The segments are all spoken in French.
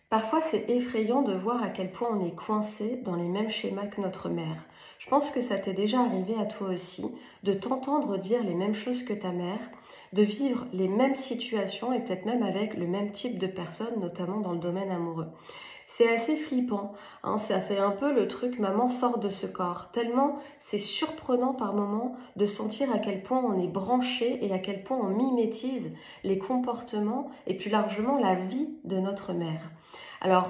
Parfois, c'est effrayant de voir à quel point on est coincé dans les mêmes schémas que notre mère. Je pense que ça t'est déjà arrivé à toi aussi, de t'entendre dire les mêmes choses que ta mère, de vivre les mêmes situations et peut-être même avec le même type de personnes, notamment dans le domaine amoureux. C'est assez flippant, hein, ça fait un peu le truc maman sort de ce corps, tellement c'est surprenant par moments de sentir à quel point on est branché et à quel point on mimétise les comportements et plus largement la vie de notre mère. Alors,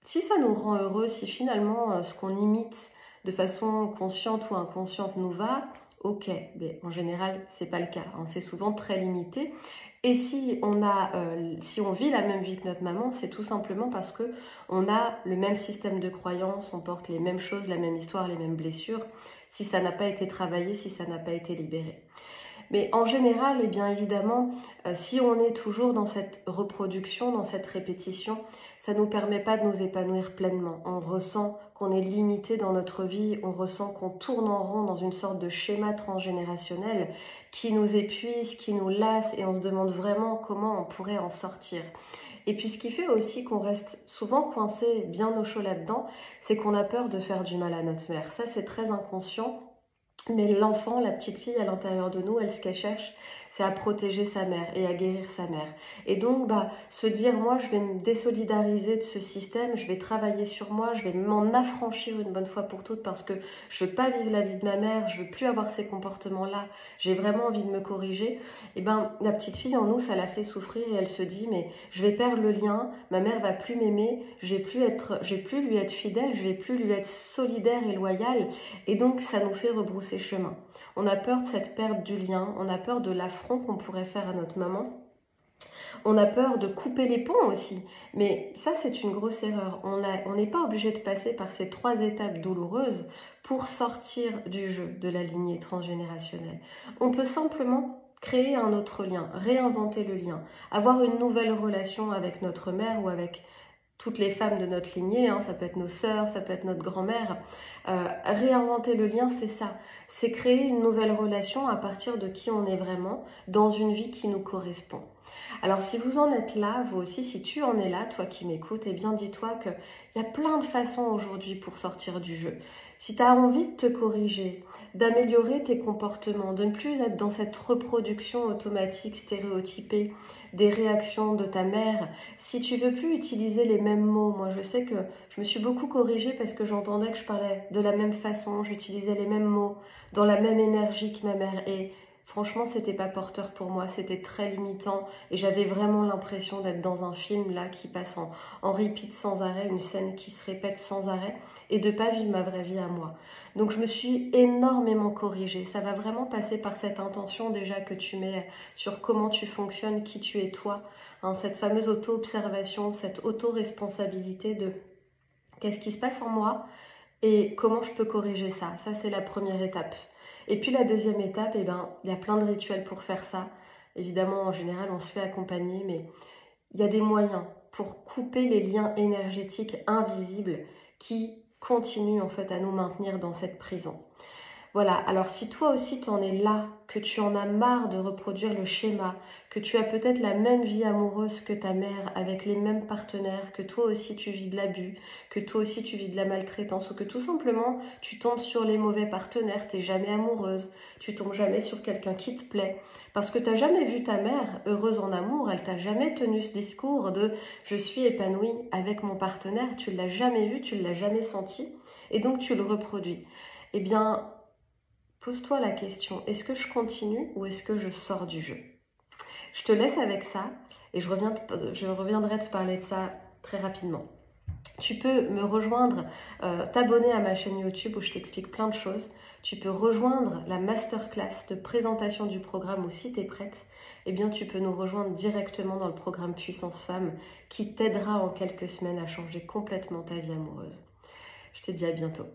si ça nous rend heureux, si finalement ce qu'on imite de façon consciente ou inconsciente nous va, ok, mais en général, c'est pas le cas, hein, c'est souvent très limité. Et si on vit la même vie que notre maman, c'est tout simplement parce que on a le même système de croyances, on porte les mêmes choses, la même histoire, les mêmes blessures. Si ça n'a pas été travaillé, si ça n'a pas été libéré. Mais en général, eh bien évidemment, si on est toujours dans cette reproduction, dans cette répétition, ça ne nous permet pas de nous épanouir pleinement. On ressent qu'on est limité dans notre vie, on ressent qu'on tourne en rond dans une sorte de schéma transgénérationnel qui nous épuise, qui nous lasse et on se demande vraiment comment on pourrait en sortir. Et puis ce qui fait aussi qu'on reste souvent coincé bien au chaud là-dedans, c'est qu'on a peur de faire du mal à notre mère. Ça, c'est très inconscient. Mais l'enfant, la petite fille à l'intérieur de nous, elle, ce qu'elle cherche, c'est à protéger sa mère et à guérir sa mère. Et donc, se dire, moi, je vais me désolidariser de ce système, je vais travailler sur moi, je vais m'en affranchir une bonne fois pour toutes parce que je veux pas vivre la vie de ma mère, je veux plus avoir ces comportements-là, j'ai vraiment envie de me corriger. Et la petite fille en nous, ça la fait souffrir et elle se dit, mais je vais perdre le lien, ma mère va plus m'aimer, je vais plus lui être fidèle, je vais plus lui être solidaire et loyale. Et donc, ça nous fait rebrousser chemin. On a peur de cette perte du lien, on a peur de l'affront qu'on pourrait faire à notre maman. On a peur de couper les ponts aussi, mais ça c'est une grosse erreur. On n'est pas obligé de passer par ces 3 étapes douloureuses pour sortir du jeu de la lignée transgénérationnelle. On peut simplement créer un autre lien, réinventer le lien, avoir une nouvelle relation avec notre mère ou avec toutes les femmes de notre lignée, hein, ça peut être nos sœurs, ça peut être notre grand-mère. Réinventer le lien, c'est ça. C'est créer une nouvelle relation à partir de qui on est vraiment, dans une vie qui nous correspond. Alors si vous en êtes là, vous aussi, si tu en es là, toi qui m'écoutes, eh bien dis-toi qu'il y a plein de façons aujourd'hui pour sortir du jeu. Si tu as envie de te corriger, d'améliorer tes comportements, de ne plus être dans cette reproduction automatique, stéréotypée des réactions de ta mère, si tu veux plus utiliser les mêmes mots, moi je sais que je me suis beaucoup corrigée parce que j'entendais que je parlais de la même façon, j'utilisais les mêmes mots, dans la même énergie que ma mère et franchement, c'était pas porteur pour moi, c'était très limitant et j'avais vraiment l'impression d'être dans un film là qui passe en repeat sans arrêt, une scène qui se répète sans arrêt et de pas vivre ma vraie vie à moi. Donc je me suis énormément corrigée. Ça va vraiment passer par cette intention déjà que tu mets sur comment tu fonctionnes, qui tu es toi, hein, cette fameuse auto-observation, cette auto-responsabilité de qu'est-ce qui se passe en moi et comment je peux corriger ça. Ça, c'est la première étape. Et puis la deuxième étape, il y a plein de rituels pour faire ça. Évidemment, en général, on se fait accompagner, mais il y a des moyens pour couper les liens énergétiques invisibles qui continuent en fait à nous maintenir dans cette prison. Voilà, alors si toi aussi tu en es là, que tu en as marre de reproduire le schéma, que tu as peut-être la même vie amoureuse que ta mère, avec les mêmes partenaires, que toi aussi tu vis de l'abus, que toi aussi tu vis de la maltraitance, ou que tout simplement tu tombes sur les mauvais partenaires, tu n'es jamais amoureuse, tu tombes jamais sur quelqu'un qui te plaît, parce que tu n'as jamais vu ta mère heureuse en amour, elle t'a jamais tenu ce discours de « je suis épanouie avec mon partenaire », tu ne l'as jamais vu, tu ne l'as jamais senti, et donc tu le reproduis. Eh bien, pose-toi la question, est-ce que je continue ou est-ce que je sors du jeu? Je te laisse avec ça et je reviendrai te parler de ça très rapidement. Tu peux me rejoindre, t'abonner à ma chaîne YouTube où je t'explique plein de choses. Tu peux rejoindre la masterclass de présentation du programme ou si tu es prête, eh bien tu peux nous rejoindre directement dans le programme Puissance Femme qui t'aidera en quelques semaines à changer complètement ta vie amoureuse. Je te dis à bientôt.